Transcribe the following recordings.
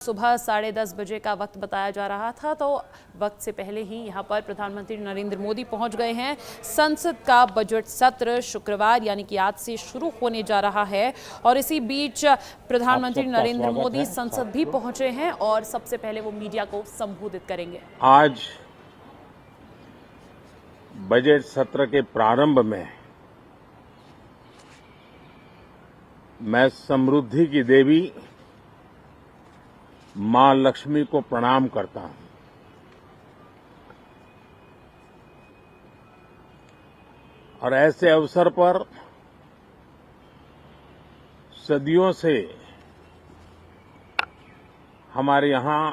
सुबह 10:30 बजे का वक्त बताया जा रहा था, तो वक्त से पहले ही यहां पर प्रधानमंत्री नरेंद्र मोदी पहुंच गए हैं। संसद का बजट सत्र शुक्रवार यानी कि आज से शुरू होने जा रहा है और इसी बीच प्रधानमंत्री नरेंद्र मोदी संसद भी पहुंचे हैं और सबसे पहले वो मीडिया को संबोधित करेंगे। आज बजट सत्र के प्रारंभ में मैं समृद्धि की देवी मां लक्ष्मी को प्रणाम करता हूं। और ऐसे अवसर पर सदियों से हमारे यहां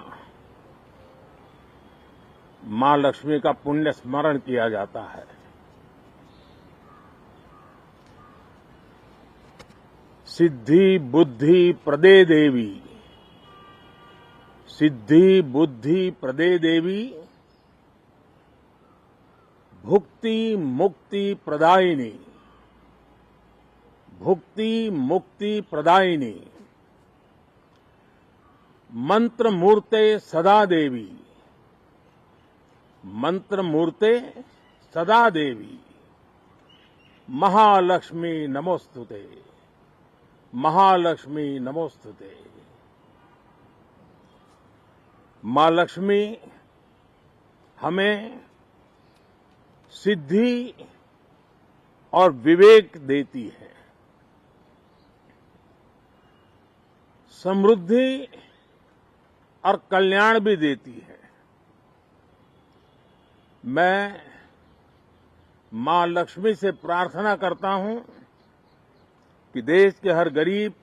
मां लक्ष्मी का पुण्य स्मरण किया जाता है। सिद्धि बुद्धि प्रदे देवी, सिद्धि बुद्धि प्रदे देवी, भुक्ति मुक्ति प्रदायिनी, भुक्ति मुक्ति प्रदायिनी, मंत्र मूर्ते सदा देवी, मंत्र मूर्ते सदा देवी, महालक्ष्मी नमोस्तुते, महालक्ष्मी नमोस्तुते। मां लक्ष्मी हमें सिद्धि और विवेक देती है, समृद्धि और कल्याण भी देती है। मैं मां लक्ष्मी से प्रार्थना करता हूं कि देश के हर गरीब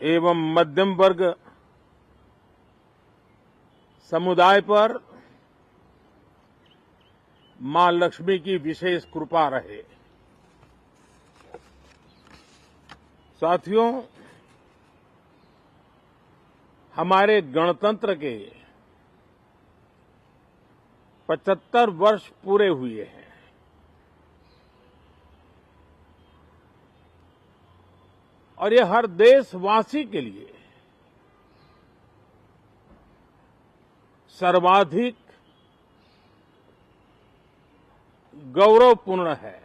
एवं मध्यम वर्ग समुदाय पर मां लक्ष्मी की विशेष कृपा रहे। साथियों, हमारे गणतंत्र के 75 वर्ष पूरे हुए हैं। और ये हर देशवासी के लिए सर्वाधिक गौरवपूर्ण है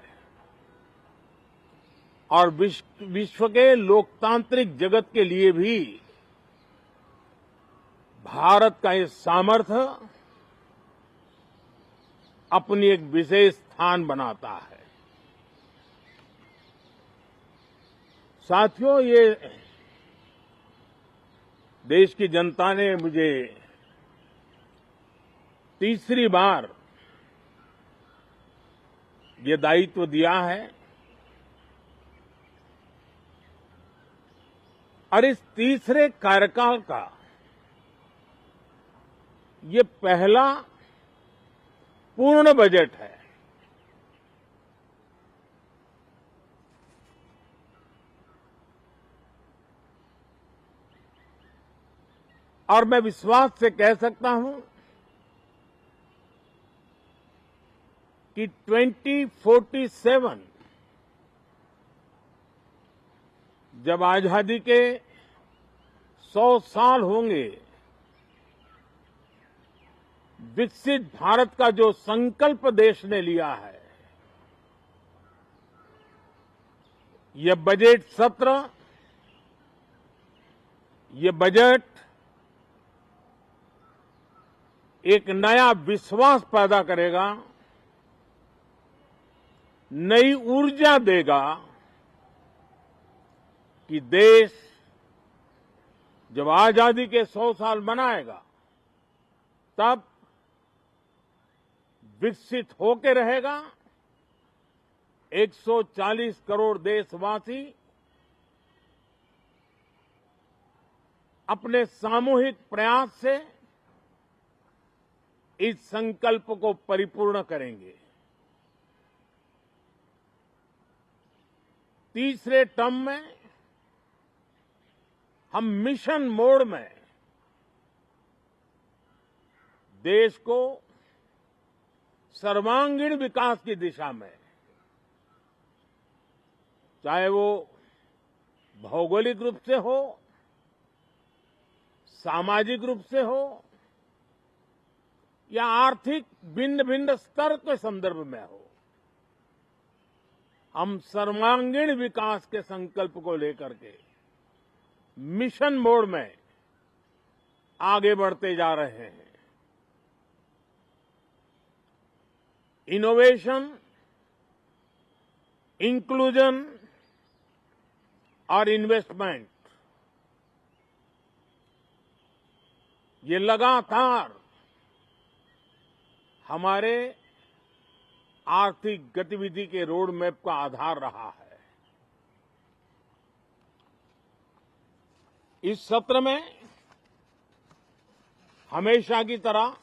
और विश्व के लोकतांत्रिक जगत के लिए भी भारत का ये सामर्थ्य अपनी एक विशेष स्थान बनाता है। साथियों, ये देश की जनता ने मुझे तीसरी बार ये दायित्व दिया है और इस तीसरे कार्यकाल का ये पहला पूर्ण बजट है। और मैं विश्वास से कह सकता हूं कि 2047 जब आजादी के 100 साल होंगे, विकसित भारत का जो संकल्प देश ने लिया है, ये बजट सत्र, ये बजट एक नया विश्वास पैदा करेगा, नई ऊर्जा देगा कि देश जब आजादी के 100 साल मनाएगा तब विकसित होकर रहेगा। 140 करोड़ देशवासी अपने सामूहिक प्रयास से इस संकल्प को परिपूर्ण करेंगे। तीसरे टर्म में हम मिशन मोड में देश को सर्वांगीण विकास की दिशा में, चाहे वो भौगोलिक रूप से हो सामाजिक रूप से हो या आर्थिक भिन्न भिन्न स्तर के संदर्भ में हो, हम सर्वांगीण विकास के संकल्प को लेकर के मिशन मोड में आगे बढ़ते जा रहे हैं। इनोवेशन, इंक्लूजन और इन्वेस्टमेंट, ये लगातार हमारे आर्थिक गतिविधि के रोड मैप का आधार रहा है। इस सत्र में हमेशा की तरह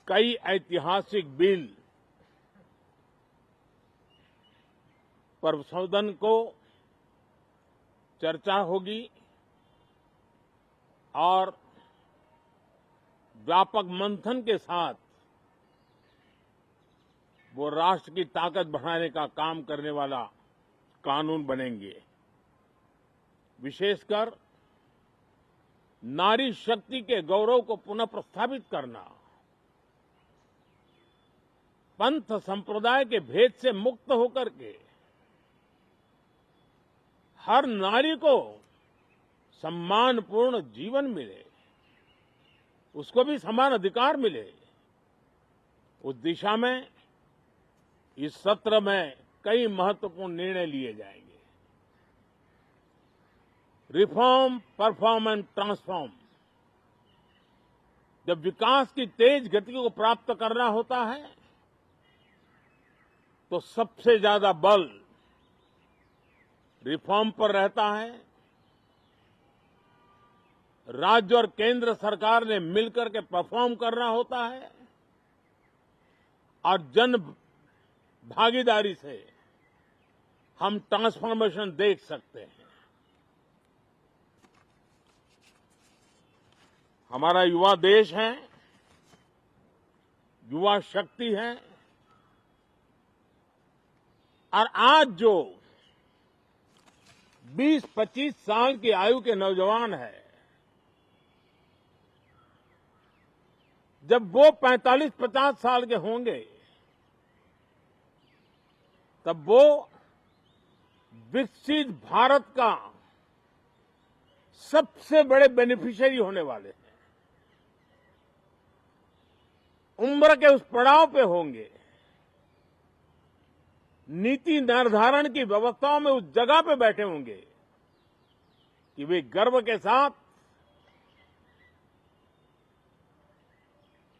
कई ऐतिहासिक बिल पर सदन को चर्चा होगी और व्यापक मंथन के साथ वो राष्ट्र की ताकत बढ़ाने का काम करने वाला कानून बनेंगे। विशेषकर नारी शक्ति के गौरव को पुनः प्रस्थापित करना, पंथ संप्रदाय के भेद से मुक्त होकर के हर नारी को सम्मानपूर्ण जीवन मिले, उसको भी समान अधिकार मिले, उस दिशा में इस सत्र में कई महत्वपूर्ण निर्णय लिए जाएंगे। Reform, perform and transform. जब विकास की तेज गति को प्राप्त करना होता है तो सबसे ज्यादा बल रिफॉर्म पर रहता है। राज्य और केंद्र सरकार ने मिलकर के परफॉर्म करना होता है और जन भागीदारी से हम ट्रांसफॉर्मेशन देख सकते हैं। हमारा युवा देश है, युवा शक्ति है और आज जो 20-25 साल की आयु के नौजवान हैं, जब वो 45-50 साल के होंगे तब वो विकसित भारत का सबसे बड़े बेनिफिशियरी होने वाले हैं। उम्र के उस पड़ाव पे होंगे, नीति निर्धारण की व्यवस्थाओं में उस जगह पे बैठे होंगे कि वे गर्व के साथ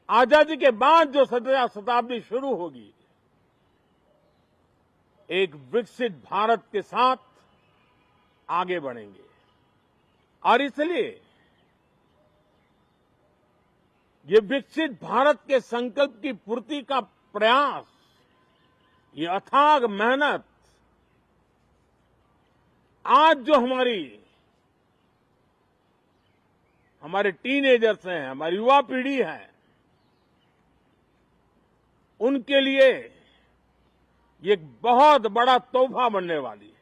आजादी के बाद जो शताब्दी शुरू होगी, एक विकसित भारत के साथ आगे बढ़ेंगे। और इसलिए ये विकसित भारत के संकल्प की पूर्ति का प्रयास, ये अथाग मेहनत आज जो हमारे टीनेजर्स हैं, हमारी युवा पीढ़ी है, उनके लिए ये एक बहुत बड़ा तोहफा बनने वाली है।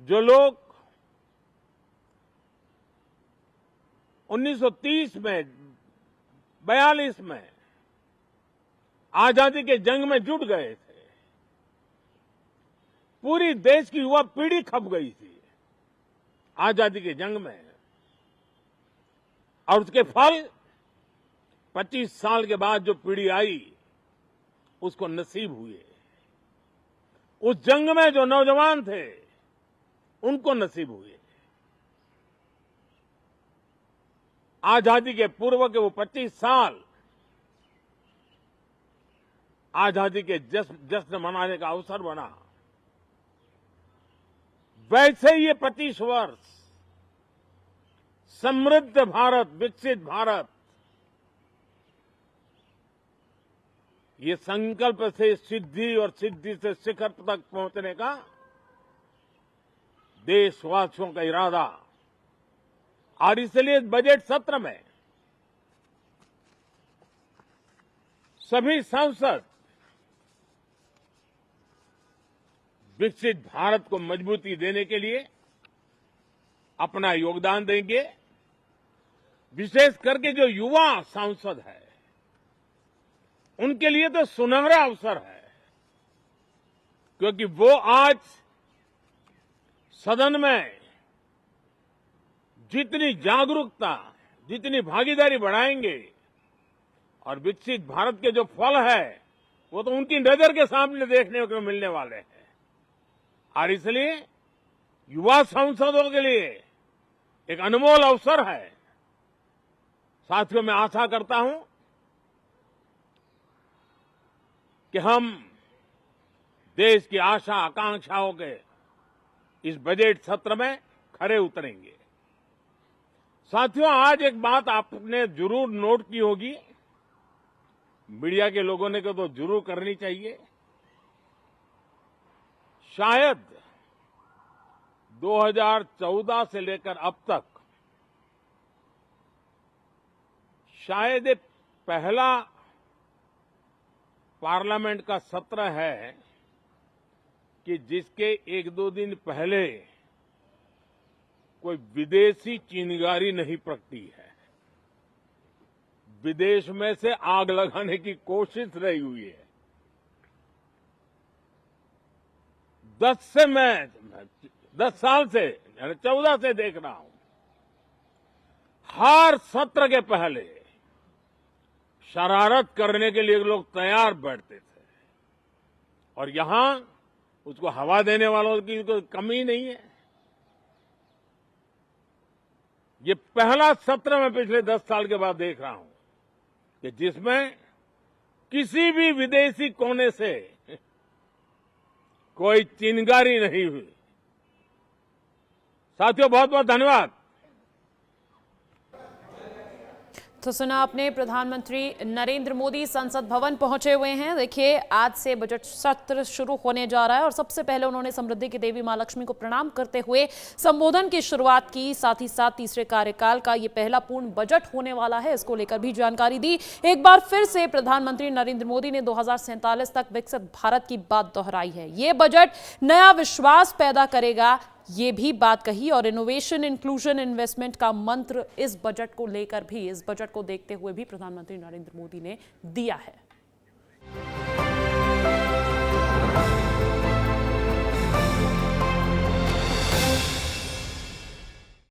जो लोग 1930 में, 42 में आजादी के जंग में जुट गए थे, पूरी देश की युवा पीढ़ी खप गई थी आजादी के जंग में, और उसके फल 25 साल के बाद जो पीढ़ी आई उसको नसीब हुए। उस जंग में जो नौजवान थे उनको नसीब हुए। आजादी के पूर्व के वो 25 साल आजादी के जश्न मनाने का अवसर बना। वैसे ही ये 25 वर्ष समृद्ध भारत, विकसित भारत, ये संकल्प से सिद्धि और सिद्धि से शिखर तक पहुंचने का देशवासियों का इरादा। और इसलिए इस बजट सत्र में सभी सांसद विकसित भारत को मजबूती देने के लिए अपना योगदान देंगे। विशेष करके जो युवा सांसद है, उनके लिए तो सुनहरा अवसर है, क्योंकि वो आज सदन में जितनी जागरूकता, जितनी भागीदारी बढ़ाएंगे और विकसित भारत के जो फल है वो तो उनकी नजर के सामने देखने को मिलने वाले हैं। और इसलिए युवा सांसदों के लिए एक अनमोल अवसर है। साथियों, मैं आशा करता हूं कि हम देश की आशा आकांक्षाओं के इस बजट सत्र में खरे उतरेंगे। साथियों, आज एक बात आपने जरूर नोट की होगी, मीडिया के लोगों ने तो जरूर करनी चाहिए। शायद 2014 से लेकर अब तक शायद ये पहला पार्लियामेंट का सत्र है कि जिसके एक दो दिन पहले कोई विदेशी चिंगारी नहीं प्रगटी है। विदेश में से आग लगाने की कोशिश रही हुई है। 10 साल से 14 से देख रहा हूं, हर सत्र के पहले शरारत करने के लिए लोग तैयार बैठते थे और यहां उसको हवा देने वालों की कोई कमी नहीं है। ये पहला सत्र मैं पिछले 10 साल के बाद देख रहा हूं कि जिसमें किसी भी विदेशी कोने से कोई चिंगारी नहीं हुई। साथियों, बहुत बहुत धन्यवाद। तो सुना आपने, प्रधानमंत्री नरेंद्र मोदी संसद भवन पहुंचे हुए हैं। देखिए, आज से बजट सत्र शुरू होने जा रहा है और सबसे पहले उन्होंने समृद्धि की देवी मां लक्ष्मी को प्रणाम करते हुए संबोधन की शुरुआत की। साथ ही साथ तीसरे कार्यकाल का ये पहला पूर्ण बजट होने वाला है, इसको लेकर भी जानकारी दी। एक बार फिर से प्रधानमंत्री नरेंद्र मोदी ने 2047 तक विकसित भारत की बात दोहराई है। ये बजट नया विश्वास पैदा करेगा, ये भी बात कही। और इनोवेशन, इंक्लूजन, इन्वेस्टमेंट का मंत्र इस बजट को लेकर भी, इस बजट को देखते हुए भी प्रधानमंत्री नरेंद्र मोदी ने दिया है।